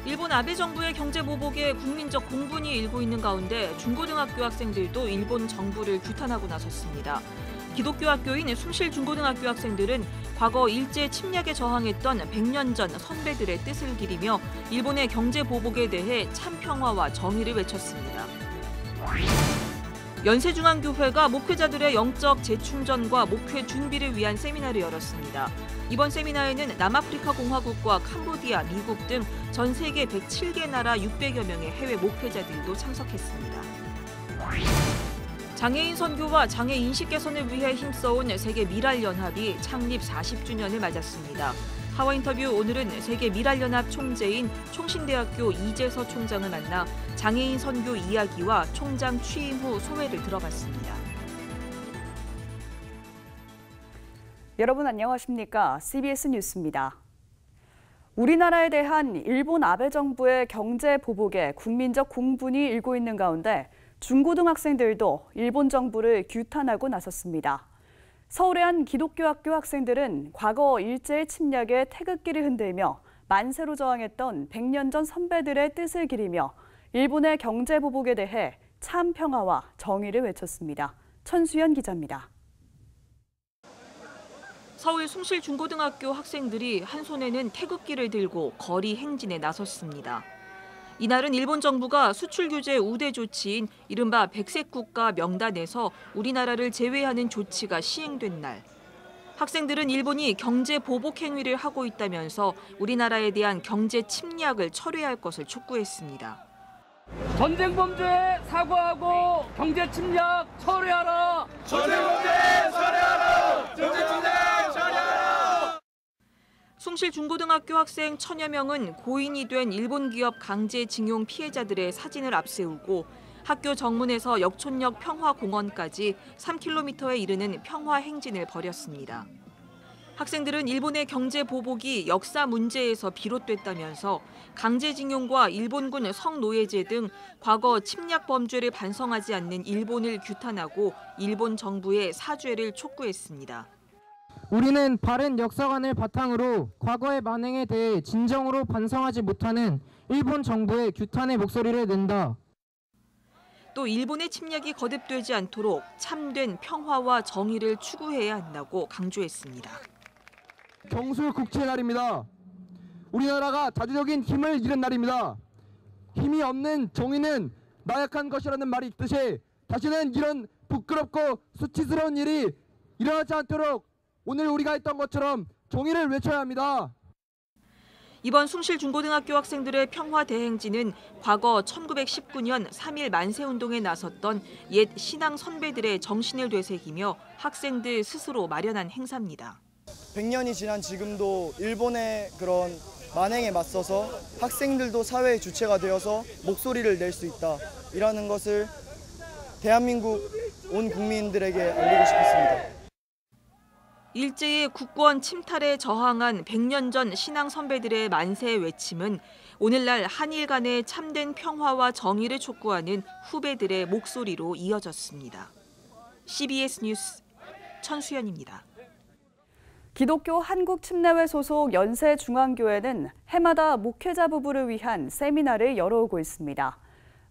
일본 아베 정부의 경제 보복에 국민적 공분이 일고 있는 가운데 중고등학교 학생들도 일본 정부를 규탄하고 나섰습니다. 기독교 학교인 숭실 중고등학교 학생들은 과거 일제 침략에 저항했던 100년 전 선배들의 뜻을 기리며 일본의 경제 보복에 대해 참평화와 정의를 외쳤습니다. 연세중앙교회가 목회자들의 영적 재충전과 목회 준비를 위한 세미나를 열었습니다. 이번 세미나에는 남아프리카 공화국과 캄보디아, 미국 등 전 세계 107개 나라 600여 명의 해외 목회자들도 참석했습니다. 장애인 선교와 장애 인식 개선을 위해 힘써온 세계 미랄연합이 창립 40주년을 맞았습니다. 하와 인터뷰 오늘은 세계 미랄연합 총재인 총신대학교 이재서 총장을 만나 장애인 선교 이야기와 총장 취임 후 소회를 들어봤습니다. 여러분 안녕하십니까? CBS 뉴스입니다. 우리나라에 대한 일본 아베 정부의 경제 보복에 국민적 공분이 일고 있는 가운데 중고등학생들도 일본 정부를 규탄하고 나섰습니다. 서울의 한 기독교 학교 학생들은 과거 일제의 침략에 태극기를 흔들며 만세로 저항했던 100년 전 선배들의 뜻을 기리며 일본의 경제 보복에 대해 참 평화와 정의를 외쳤습니다. 천수연 기자입니다. 서울 숭실 중고등학교 학생들이 한 손에는 태극기를 들고 거리 행진에 나섰습니다. 이날은 일본 정부가 수출 규제 우대 조치인 이른바 백색 국가 명단에서 우리나라를 제외하는 조치가 시행된 날. 학생들은 일본이 경제 보복 행위를 하고 있다면서 우리나라에 대한 경제 침략을 철회할 것을 촉구했습니다. 전쟁 범죄에 사과하고 경제 침략 철회하라. 전쟁 범죄 철회하라. 경제 침략 철회하라. 숭실 중고등학교 학생 1000여 명은 고인이 된 일본 기업 강제징용 피해자들의 사진을 앞세우고 학교 정문에서 역촌역 평화공원까지 3km에 이르는 평화 행진을 벌였습니다. 학생들은 일본의 경제 보복이 역사 문제에서 비롯됐다면서 강제징용과 일본군 성노예제 등 과거 침략 범죄를 반성하지 않는 일본을 규탄하고 일본 정부의 사죄를 촉구했습니다. 우리는 바른 역사관을 바탕으로 과거의 만행에 대해 진정으로 반성하지 못하는 일본 정부의 규탄의 목소리를 낸다. 또 일본의 침략이 거듭되지 않도록 참된 평화와 정의를 추구해야 한다고 강조했습니다. 경술국채 날입니다. 우리나라가 자주적인 힘을 잃은 날입니다. 힘이 없는 정의는 나약한 것이라는 말이 있듯이 다시는 이런 부끄럽고 수치스러운 일이 일어나지 않도록 오늘 우리가 했던 것처럼 정의를 외쳐야 합니다. 이번 숭실 중고등학교 학생들의 평화 대행진은 과거 1919년 3.1 만세운동에 나섰던 옛 신앙 선배들의 정신을 되새기며 학생들 스스로 마련한 행사입니다. 100년이 지난 지금도 일본의 그런 만행에 맞서서 학생들도 사회의 주체가 되어서 목소리를 낼 수 있다라는 것을 대한민국 온 국민들에게 알리고 싶습니다. 일제의 국권 침탈에 저항한 100년 전 신앙 선배들의 만세 외침은 오늘날 한일 간의 참된 평화와 정의를 촉구하는 후배들의 목소리로 이어졌습니다. CBS 뉴스 천수연입니다. 기독교 한국침례회 소속 연세중앙교회는 해마다 목회자 부부를 위한 세미나를 열어오고 있습니다.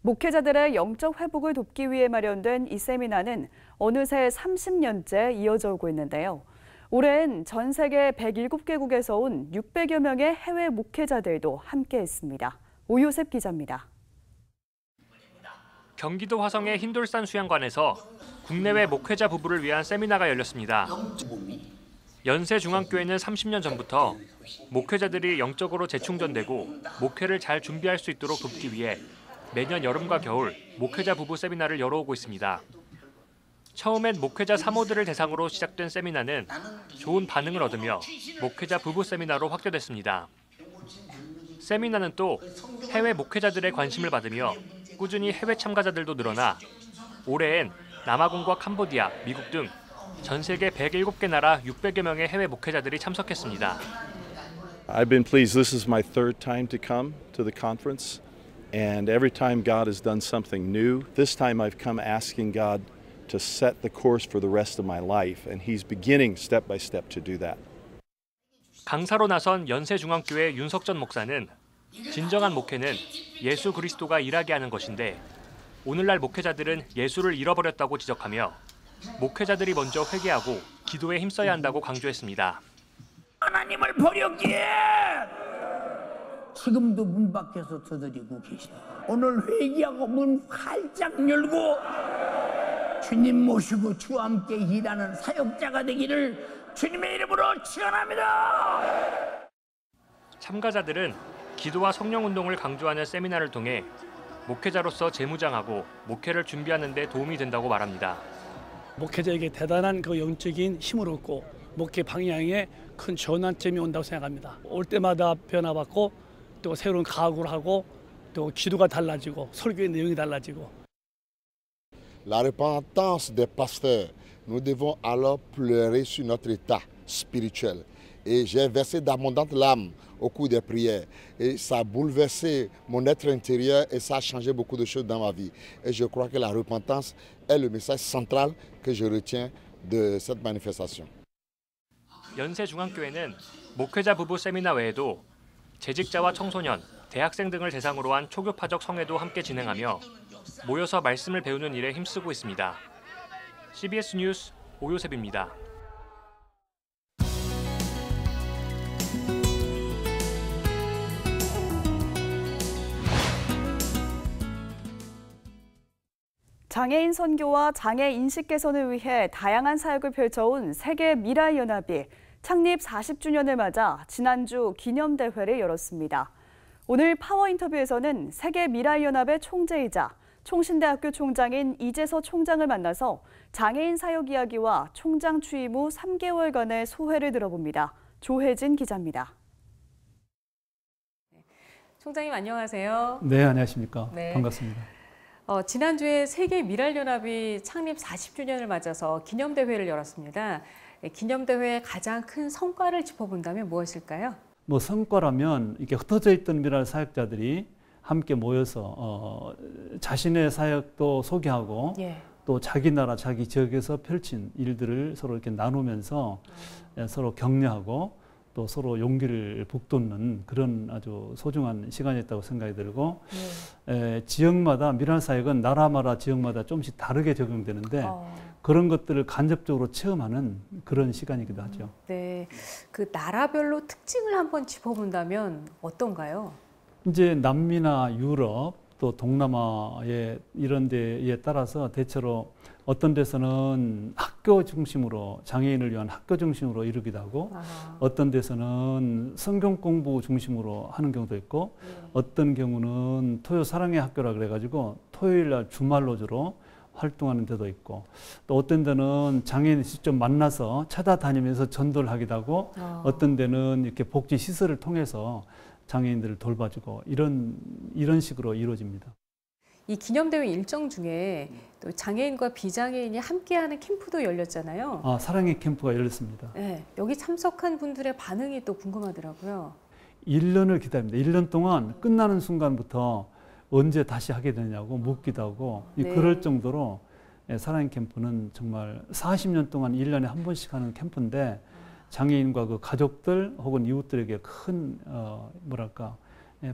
목회자들의 영적 회복을 돕기 위해 마련된 이 세미나는 어느새 30년째 이어져 오고 있는데요. 올해엔 전 세계 107개국에서 온 600여 명의 해외 목회자들도 함께했습니다. 오요셉 기자입니다. 경기도 화성의 흰돌산 수양관에서 국내외 목회자 부부를 위한 세미나가 열렸습니다. 연세중앙교회는 30년 전부터 목회자들이 영적으로 재충전되고 목회를 잘 준비할 수 있도록 돕기 위해 매년 여름과 겨울 목회자 부부 세미나를 열어오고 있습니다. 처음엔 목회자 사모들을 대상으로 시작된 세미나는 좋은 반응을 얻으며 목회자 부부 세미나로 확대됐습니다. 세미나는 또 해외 목회자들의 관심을 받으며 꾸준히 해외 참가자들도 늘어나 올해엔 남아공과 캄보디아, 미국 등 전 세계 107개 나라 600여 명의 해외 목회자들이 참석했습니다. I've been pleased. This is my third time to come to the conference, and every time God has done something new. This time I've come asking God to set the course for the rest of my life, and He's beginning step by step to do that. 강사로 나선 연세중앙교회 윤석전 목사는 진정한 목회는 예수 그리스도가 일하게 하는 것인데 오늘날 목회자들은 예수를 잃어버렸다고 지적하며 목회자들이 먼저 회개하고 기도에 힘써야 한다고 강조했습니다. 하나님을 버렸기에 지금도 문 밖에서 두드리고 계시다. 오늘 회개하고 문 활짝 열고 주님 모시고 주와 함께 일하는 사역자가 되기를 주님의 이름으로 축원합니다. 참가자들은 기도와 성령 운동을 강조하는 세미나를 통해 목회자로서 재무장하고 목회를 준비하는 데 도움이 된다고 말합니다. 목회자에게 대단한 그 영적인 힘을 얻고 목회 방향에 큰 전환점이 온다고 생각합니다. 올 때마다 변화받고 또 새로운 각오를 하고 또 기도가 달라지고 설교의 내용이 달라지고. La repentance des pasteurs, nous devons alors pleurer sur notre état spirituel. Et j'ai versé d'abondantes larmes au cours des prières. Et ça a bouleversé mon être intérieur et ça a changé beaucoup de choses dans ma vie. Et je crois que la repentance est le message central que je retiens de cette manifestation. 연세중앙교회는 목회자 부부 세미나 외에도 재직자와 청소년, 대학생 등을 대상으로 한 초교파적 성회도 함께 진행하며 모여서 말씀을 배우는 일에 힘쓰고 있습니다. CBS 뉴스 오요셉입니다. 장애인 선교와 장애 인식 개선을 위해 다양한 사역을 펼쳐온 세계 미라연합이 창립 40주년을 맞아 지난주 기념대회를 열었습니다. 오늘 파워 인터뷰에서는 세계 미라연합의 총재이자 총신대학교 총장인 이재서 총장을 만나서 장애인 사역 이야기와 총장 취임 후 3개월간의 소회를 들어봅니다. 조혜진 기자입니다. 총장님 안녕하세요. 네, 안녕하십니까. 네. 반갑습니다. 지난주에 세계 미랄연합이 창립 40주년을 맞아서 기념대회를 열었습니다. 기념대회의 가장 큰 성과를 짚어본다면 무엇일까요? 뭐 성과라면 이렇게 흩어져 있던 미랄 사역자들이 함께 모여서 자신의 사역도 소개하고 또 자기 나라, 자기 지역에서 펼친 일들을 서로 이렇게 나누면서 서로 격려하고 또 서로 용기를 북돋는 그런 아주 소중한 시간이었다고 생각이 들고 지역마다 미랄 사역은 나라마다 지역마다 조금씩 다르게 적용되는데 그런 것들을 간접적으로 체험하는 그런 시간이기도 하죠. 네, 그 나라별로 특징을 한번 짚어본다면 어떤가요? 이제 남미나 유럽 또 동남아의 이런 데에 따라서 대체로 어떤 데서는 학교 중심으로 장애인을 위한 학교 중심으로 이루기도 하고 어떤 데서는 성경 공부 중심으로 하는 경우도 있고 어떤 경우는 토요 사랑의 학교라 그래가지고 토요일 날 주말로 주로 활동하는 데도 있고 또 어떤 데는 장애인을 직접 만나서 찾아다니면서 전도를 하기도 하고 어떤 데는 이렇게 복지 시설을 통해서 장애인들을 돌봐주고 이런 식으로 이루어집니다. 이 기념대회 일정 중에 또 장애인과 비장애인이 함께하는 캠프도 열렸잖아요. 사랑의 캠프가 열렸습니다. 네, 여기 참석한 분들의 반응이 또 궁금하더라고요. 1년을 기다립니다. 1년 동안 끝나는 순간부터 언제 다시 하게 되냐고 묻기도 하고 그럴 정도로 사랑의 캠프는 정말 40년 동안 1년에 한 번씩 하는 캠프인데 장애인과 그 가족들 혹은 이웃들에게 큰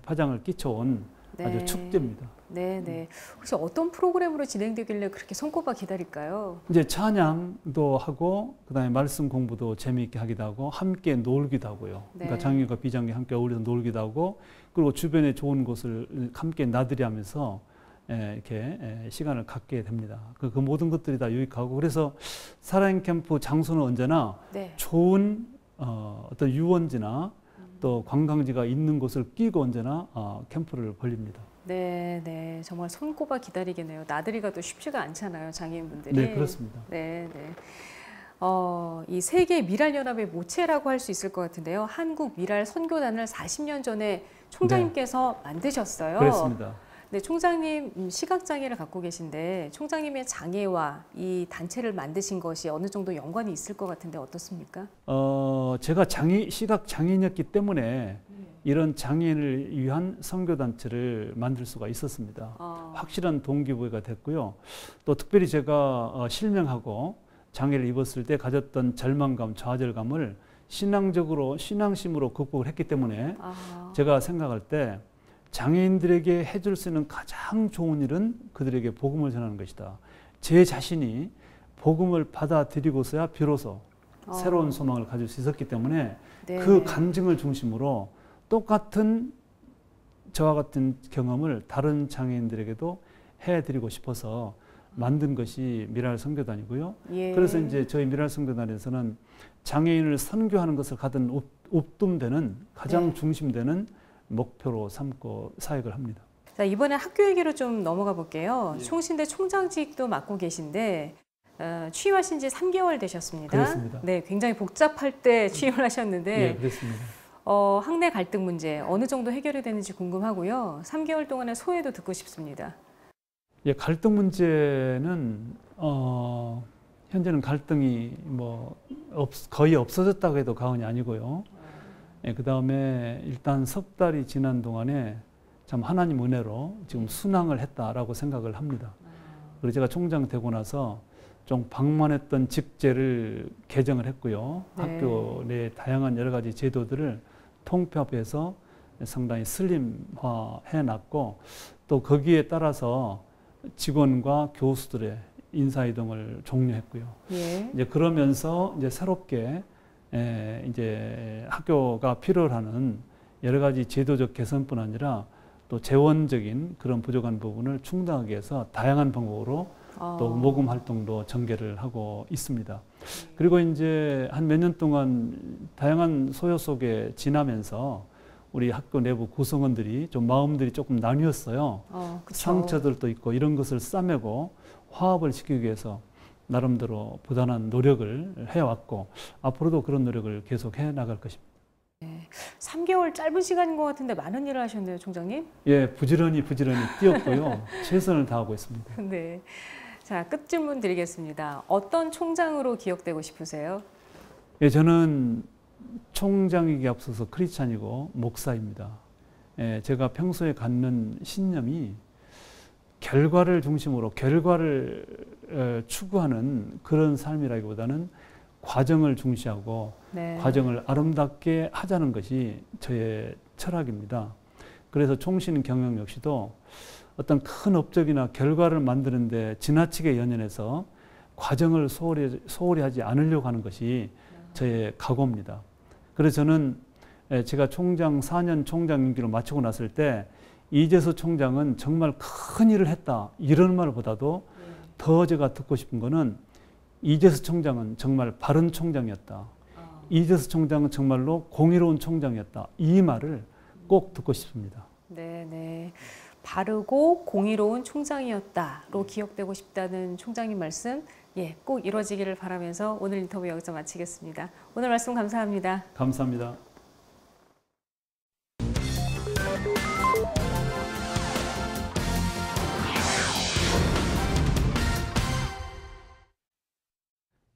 파장을 끼쳐온 아주 축제입니다. 네. 혹시 어떤 프로그램으로 진행되길래 그렇게 손꼽아 기다릴까요? 이제 찬양도 하고 그다음에 말씀 공부도 재미있게 하기도 하고 함께 놀기도 하고요. 그러니까 장애인과 비장애 함께 어울려서 놀기도 하고 그리고 주변에 좋은 곳을 함께 나들이 하면서 이렇게 시간을 갖게 됩니다. 그 모든 것들이 다 유익하고 그래서 사랑 캠프 장소는 언제나 좋은 어떤 유원지나 또 관광지가 있는 곳을 끼고 언제나 캠프를 벌립니다. 네, 정말 손꼽아 기다리겠네요. 나들이가 또 쉽지가 않잖아요, 장애인분들이. 네, 그렇습니다. 네. 이 세계 미랄연합의 모체라고 할 수 있을 것 같은데요. 한국 미랄 선교단을 40년 전에 총장님께서 만드셨어요. 그렇습니다. 네, 총장님 시각장애를 갖고 계신데 총장님의 장애와 이 단체를 만드신 것이 어느 정도 연관이 있을 것 같은데 어떻습니까? 제가 시각장애인이었기 때문에 이런 장애인을 위한 선교단체를 만들 수가 있었습니다. 확실한 동기부여가 됐고요. 또 특별히 제가 실명하고 장애를 입었을 때 가졌던 절망감, 좌절감을 신앙적으로 신앙심으로 극복을 했기 때문에 제가 생각할 때 장애인들에게 해줄 수 있는 가장 좋은 일은 그들에게 복음을 전하는 것이다. 제 자신이 복음을 받아들이고서야 비로소 새로운 소망을 가질 수 있었기 때문에 네. 그 간증을 중심으로 똑같은 저와 같은 경험을 다른 장애인들에게도 해드리고 싶어서 만든 것이 미랄 선교단이고요. 예. 그래서 이제 저희 미랄 선교단에서는 장애인을 선교하는 것을 가든 옵둠되는 가장 네. 중심되는 목표로 삼고 사역을 합니다. 자, 이번에 학교 얘기로 좀 넘어가 볼게요. 총신대 총장직도 맡고 계신데 취임하신 지 3개월 되셨습니다. 그렇습니다. 네, 굉장히 복잡할 때 취임을 하셨는데 네, 그렇습니다. 학내 갈등 문제 어느 정도 해결이 되는지 궁금하고요. 3개월 동안의 소회도 듣고 싶습니다. 예, 갈등 문제는 현재는 갈등이 거의 없어졌다고 해도 과언이 아니고요. 예, 그다음에 일단 석 달이 지난 동안에 참 하나님 은혜로 지금 순항을 했다라고 생각을 합니다. 그리고 제가 총장 되고 나서 좀 방만했던 직제를 개정을 했고요. 네. 학교 내 다양한 여러 가지 제도들을 통폐합해서 상당히 슬림화해 놨고 또 거기에 따라서 직원과 교수들의 인사이동을 종료했고요. 예. 이제 그러면서 이제 새롭게 이제 학교가 필요로 하는 여러 가지 제도적 개선뿐 아니라 또 재원적인 그런 부족한 부분을 충당하기 위해서 다양한 방법으로 또 모금 활동도 전개를 하고 있습니다. 그리고 이제 한 몇 년 동안 다양한 소요 속에 지나면서 우리 학교 내부 구성원들이 좀 마음들이 조금 나뉘었어요. 상처들도 있고 이런 것을 싸매고 화합을 시키기 위해서 나름대로 부단한 노력을 해왔고 앞으로도 그런 노력을 계속 해 나갈 것입니다. 네, 3개월 짧은 시간인 것 같은데 많은 일을 하셨네요, 총장님. 예, 부지런히 뛰었고요. 최선을 다하고 있습니다. 네. 자, 끝 질문 드리겠습니다. 어떤 총장으로 기억되고 싶으세요? 예, 저는 총장이기 앞서서 크리스찬이고 목사입니다. 예, 제가 평소에 갖는 신념이 결과를 중심으로 결과를 추구하는 그런 삶이라기보다는 과정을 중시하고 네. 과정을 아름답게 하자는 것이 저의 철학입니다. 그래서 총신 경영 역시도 어떤 큰 업적이나 결과를 만드는데 지나치게 연연해서 과정을 소홀히 하지 않으려고 하는 것이 저의 각오입니다. 그래서 저는 제가 총장 4년 총장 임기를 마치고 났을 때 이재수 총장은 정말 큰 일을 했다 이런 말보다도 더 제가 듣고 싶은 거는 이재수 총장은 정말 바른 총장이었다. 이재수 총장은 정말로 공의로운 총장이었다. 이 말을 꼭 듣고 싶습니다. 네, 네. 바르고 공의로운 총장이었다로 기억되고 싶다는 총장님 말씀 꼭 이루어지기를 바라면서 오늘 인터뷰 여기서 마치겠습니다. 오늘 말씀 감사합니다. 감사합니다.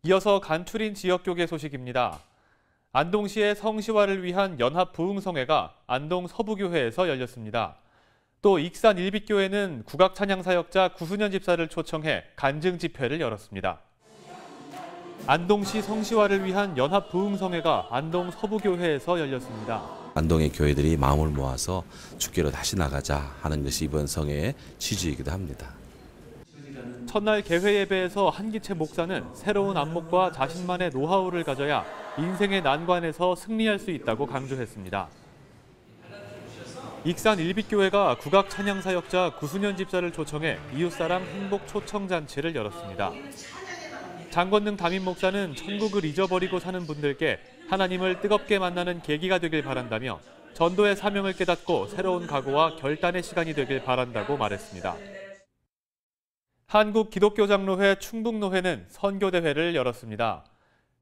이어서 간추린 지역교계 소식입니다. 안동시의 성시화를 위한 연합 부흥성회가 안동 서부교회에서 열렸습니다. 또 익산 일빛교회는 국악 찬양 사역자 구순현 집사를 초청해 간증 집회를 열었습니다. 안동시 성시화를 위한 연합 부흥성회가 안동 서부교회에서 열렸습니다. 안동의 교회들이 마음을 모아서 주께로 다시 나가자 하는 것이 이번 성회의 취지이기도 합니다. 첫날 개회 예배에서 한기채 목사는 새로운 안목과 자신만의 노하우를 가져야 인생의 난관에서 승리할 수 있다고 강조했습니다. 익산 일빛교회가 국악 찬양 사역자 구순현 집사를 초청해 이웃사랑 행복 초청잔치를 열었습니다. 장건능 담임 목사는 천국을 잊어버리고 사는 분들께 하나님을 뜨겁게 만나는 계기가 되길 바란다며 전도의 사명을 깨닫고 새로운 각오와 결단의 시간이 되길 바란다고 말했습니다. 한국기독교장로회 충북노회는 선교대회를 열었습니다.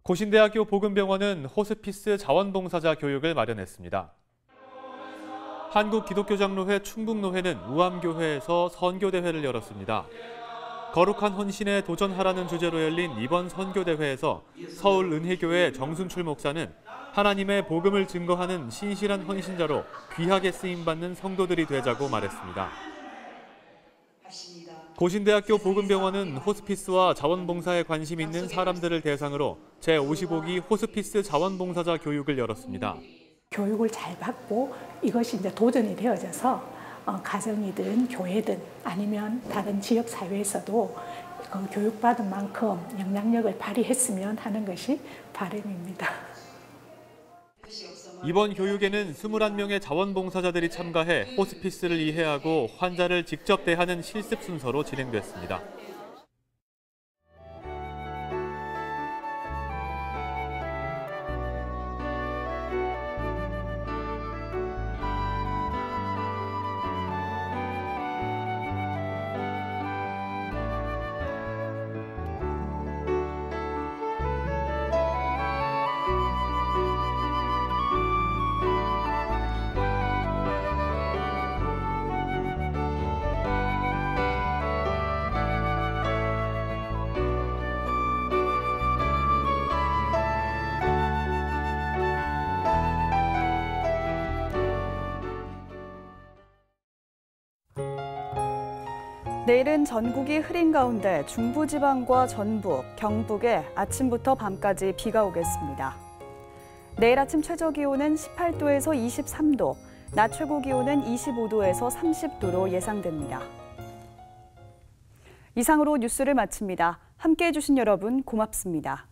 고신대학교 복음병원은 호스피스 자원봉사자 교육을 마련했습니다. 한국기독교장로회 충북노회는 우암교회에서 선교대회를 열었습니다. 거룩한 헌신에 도전하라는 주제로 열린 이번 선교대회에서 서울은혜교회 정순출 목사는 하나님의 복음을 증거하는 신실한 헌신자로 귀하게 쓰임받는 성도들이 되자고 말했습니다. 고신대학교 복음병원은 호스피스와 자원봉사에 관심 있는 사람들을 대상으로 제55기 호스피스 자원봉사자 교육을 열었습니다. 교육을 잘 받고 이것이 이제 도전이 되어져서 가정이든 교회든 아니면 다른 지역 사회에서도 그 교육받은 만큼 영향력을 발휘했으면 하는 것이 바람입니다. 이번 교육에는 21명의 자원봉사자들이 참가해 호스피스를 이해하고 환자를 직접 대하는 실습 순서로 진행됐습니다. 내일은 전국이 흐린 가운데 중부지방과 전북, 경북에 아침부터 밤까지 비가 오겠습니다. 내일 아침 최저기온은 18도에서 23도, 낮 최고기온은 25도에서 30도로 예상됩니다. 이상으로 뉴스를 마칩니다. 함께해 주신 여러분 고맙습니다.